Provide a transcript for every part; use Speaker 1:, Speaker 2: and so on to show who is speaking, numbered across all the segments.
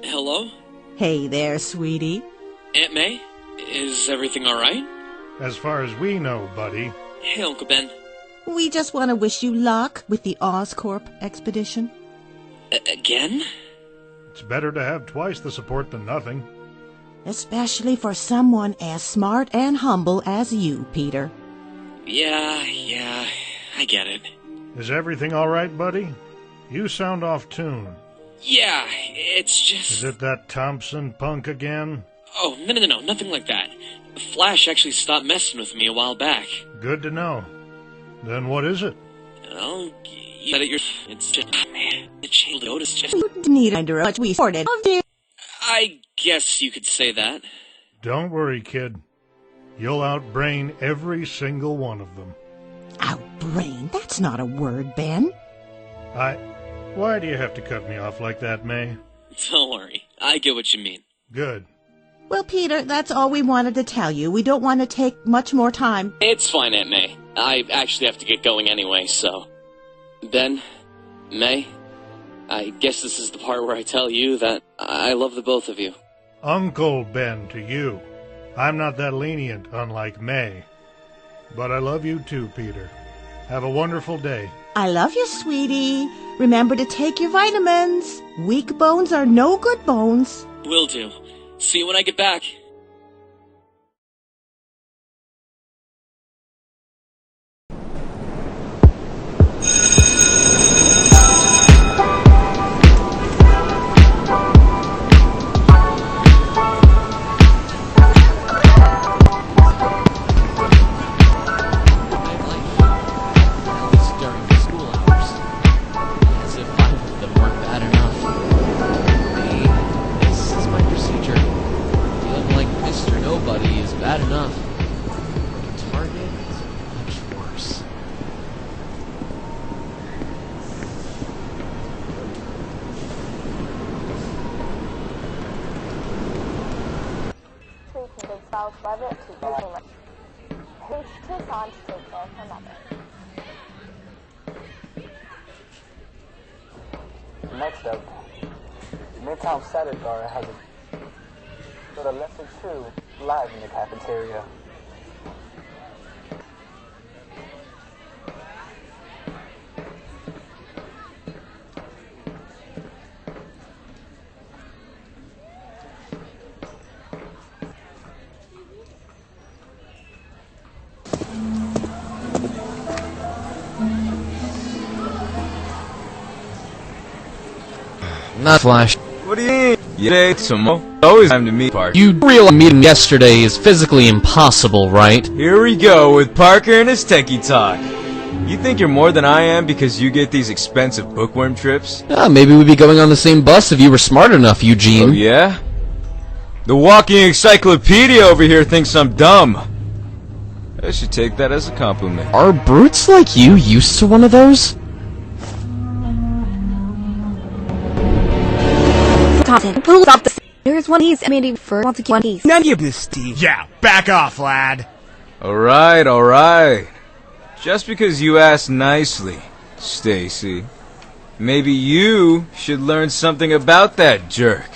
Speaker 1: Hello?
Speaker 2: Hey there, sweetie.
Speaker 1: Aunt May? Is everything alright?
Speaker 3: As far as we know, buddy.
Speaker 1: Hey, Uncle Ben.
Speaker 2: We just want to wish you luck with the Oscorp expedition.
Speaker 1: Again?
Speaker 3: It's better to have twice the support than nothing.
Speaker 2: Especially for someone as smart and humble as you, Peter.
Speaker 1: Yeah, I get it.
Speaker 3: Is everything all right, buddy? You sound off tune.
Speaker 1: Yeah, it's just...
Speaker 3: Is it that Thompson punk again?
Speaker 1: Oh, no, nothing like that. Flash actually stopped messing with me a while back.
Speaker 3: Good to know. Then what is it?
Speaker 1: Well, you said it It's just... man, the child Otis just...
Speaker 2: You need under much we sorted of dear.
Speaker 1: I guess you could say that.
Speaker 3: Don't worry, kid. You'll outbrain every single one of them.
Speaker 2: Outbrain? That's not a word, Ben.
Speaker 3: Why do you have to cut me off like that, May?
Speaker 1: Don't worry, I get what you mean.
Speaker 3: Good.
Speaker 2: Well, Peter, that's all we wanted to tell you. We don't want to take much more time.
Speaker 1: It's fine, Aunt May. I actually have to get going anyway, so... Ben, May, I guess this is the part where I tell you that I love the both of you.
Speaker 3: Uncle Ben to you. I'm not that lenient, unlike May. But I love you too, Peter. Have a wonderful day.
Speaker 2: I love you, sweetie. Remember to take your vitamins. Weak bones are no good bones.
Speaker 1: Will do. See you when I get back.
Speaker 4: Bad enough. Target is much worse.
Speaker 5: Next up, Midtown Salad Bar has a lesson 2 live in the cafeteria.
Speaker 4: Not Flash.
Speaker 6: What do you mean? Yeah, tomorrow. Always time to meet Parker.
Speaker 4: You realize meeting yesterday is physically impossible, right?
Speaker 6: Here we go with Parker and his techie talk. You think you're more than I am because you get these expensive bookworm trips?
Speaker 4: Maybe we'd be going on the same bus if you were smart enough, Eugene.
Speaker 6: Oh yeah? The walking encyclopedia over here thinks I'm dumb. I should take that as a compliment.
Speaker 4: Are brutes like you used to one of those?
Speaker 7: Thompson, pull up the... There's one he's meeting for want to get one piece.
Speaker 8: None of this, Steve. Yeah, back off, lad.
Speaker 6: Alright. Just because you asked nicely, Stacy, maybe you should learn something about that jerk.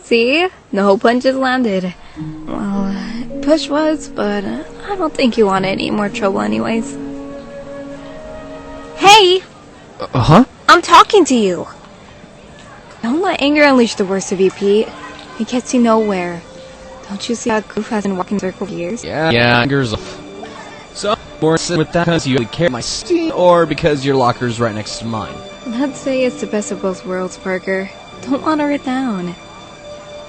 Speaker 7: See? No punches landed. Well, push was, but I don't think you want any more trouble anyways. Hey!
Speaker 4: Huh?
Speaker 7: I'm talking to you! Don't let anger unleash the worst of you, Pete. It gets you nowhere. Don't you see how Goof has been walking circle for years?
Speaker 4: Yeah, anger's off. So, more with that because you really care my steam, or because your locker's right next to mine?
Speaker 7: Let's say it's the best of both worlds, Parker. Don't water it down.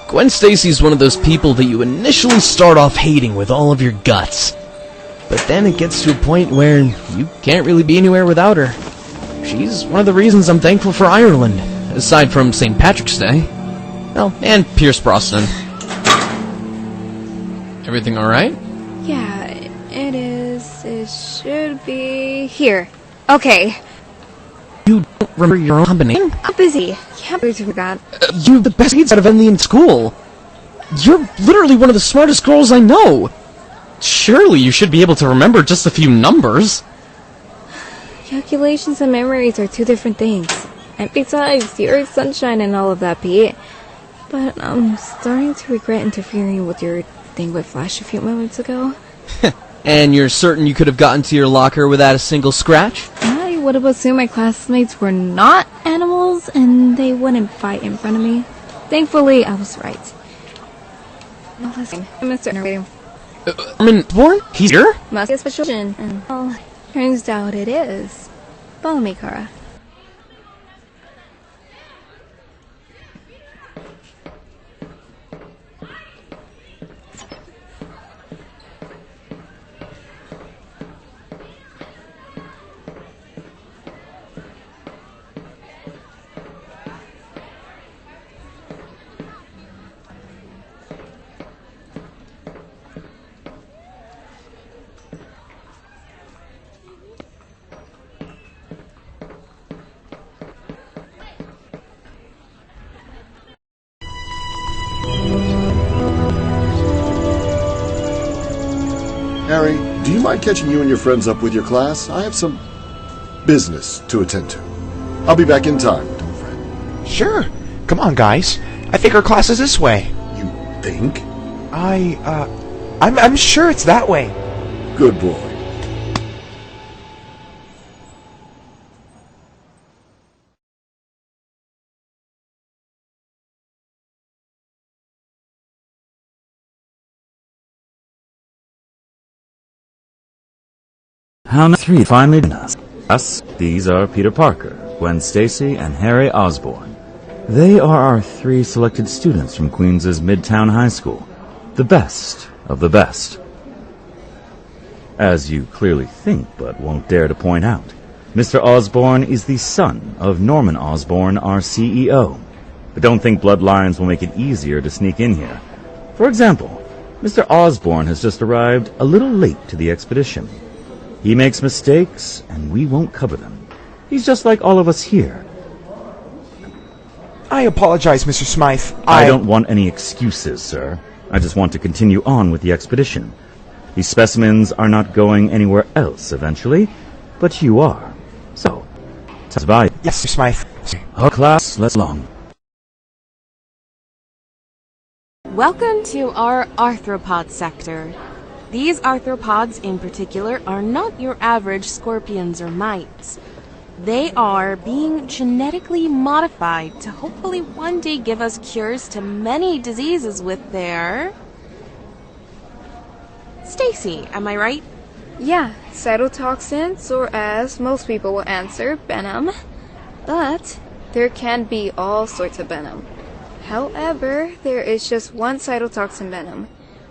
Speaker 4: Gwen Stacy's one of those people that you initially start off hating with all of your guts. But then it gets to a point where you can't really be anywhere without her. She's one of the reasons I'm thankful for Ireland, aside from St. Patrick's Day. Oh, and Pierce Brosnan. Everything alright?
Speaker 7: Yeah, it is. It should be... Here. Okay.
Speaker 4: You don't remember your own company?
Speaker 7: I'm busy. Can't believe you forgot.
Speaker 4: You're the best kids out of any in school. You're literally one of the smartest girls I know. Surely you should be able to remember just a few numbers.
Speaker 7: Calculations and memories are two different things. And besides, the Earth's sunshine and all of that, Pete. But I'm starting to regret interfering with your thing with Flash a few moments ago.
Speaker 4: And you're certain you could have gotten to your locker without a single scratch?
Speaker 7: I would have assumed my classmates were not animals and they wouldn't fight in front of me. Thankfully, I was right. No, listen, Mr. Narrating.
Speaker 4: Born? He's here?
Speaker 7: Must be a special mission, and well, turns out it is. Follow me, Kara.
Speaker 9: Harry, do you mind catching you and your friends up with your class? I have some business to attend to. I'll be back in time, little friend.
Speaker 8: Sure. Come on, guys. I think our class is this way.
Speaker 9: You think?
Speaker 8: I'm sure it's that way.
Speaker 9: Good boy.
Speaker 10: How nice 3 finally joined us. These are Peter Parker, Gwen Stacy, and Harry Osborn. They are our 3 selected students from Queens' Midtown High School. The best of the best. As you clearly think but won't dare to point out, Mr. Osborn is the son of Norman Osborn, our CEO. But don't think bloodlines will make it easier to sneak in here. For example, Mr. Osborn has just arrived a little late to the expedition. He makes mistakes, and we won't cover them. He's just like all of us here.
Speaker 8: I apologize, Mr. Smythe.
Speaker 10: I don't want any excuses, sir. I just want to continue on with the expedition. These specimens are not going anywhere else eventually, but you are. So, bye.
Speaker 8: Yes, Mr. Smythe.
Speaker 10: Our class, let's long.
Speaker 11: Welcome to our arthropod sector. These arthropods in particular are not your average scorpions or mites. They are being genetically modified to hopefully one day give us cures to many diseases with their... Stacy, am I right?
Speaker 7: Yeah, cytotoxins, or as most people will answer, venom. But there can be all sorts of venom. However, there is just one cytotoxin venom.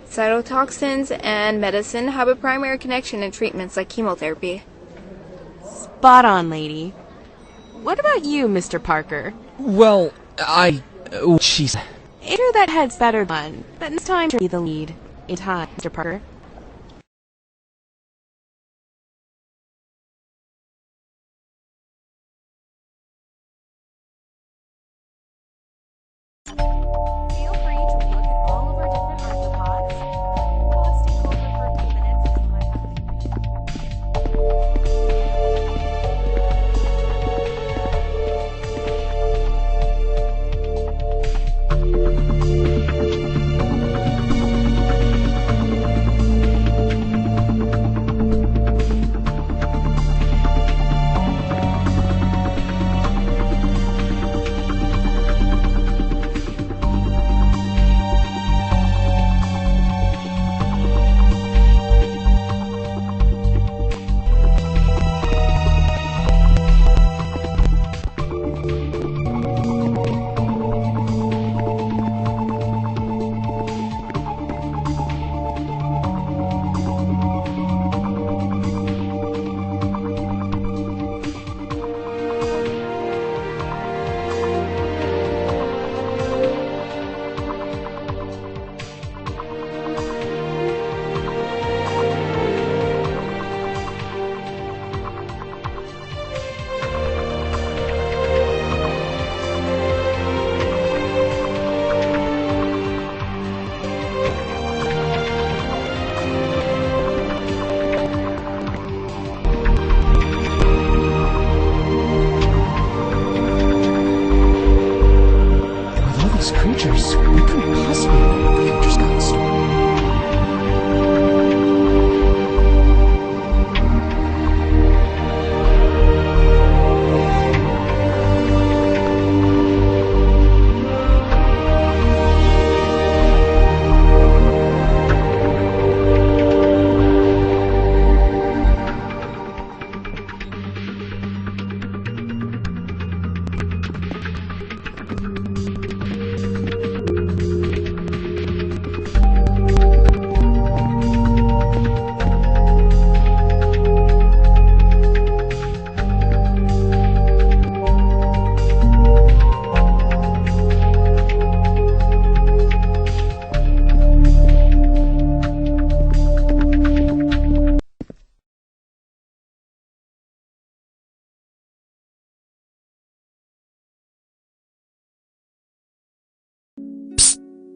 Speaker 7: Cytotoxins and medicine have a primary connection in treatments like chemotherapy.
Speaker 11: Spot on, lady. What about you, Mr. Parker?
Speaker 4: Well, she's...
Speaker 11: It's true that head's better done, but it's time to be the lead. It's time, Mr. Parker. Feel free to look at all of our different arthropods. Let's take a look for a few minutes and see what happens.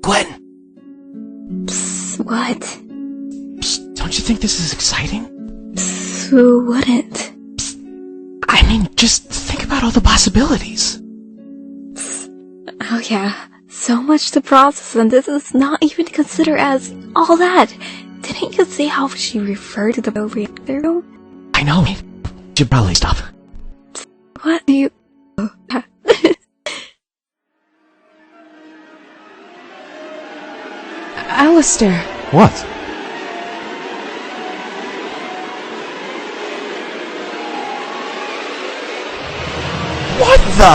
Speaker 4: Gwen!
Speaker 7: Psst, what?
Speaker 4: Psst, don't you think this is exciting?
Speaker 7: Psst, who wouldn't?
Speaker 4: Psst. I mean, just think about all the possibilities.
Speaker 7: Psst. Oh yeah, so much to process, and this is not even considered as all that. Didn't you see how she referred to the reactor room?
Speaker 4: I know. You should probably stop.
Speaker 7: What do you...
Speaker 11: Alistair.
Speaker 10: What?
Speaker 4: What the?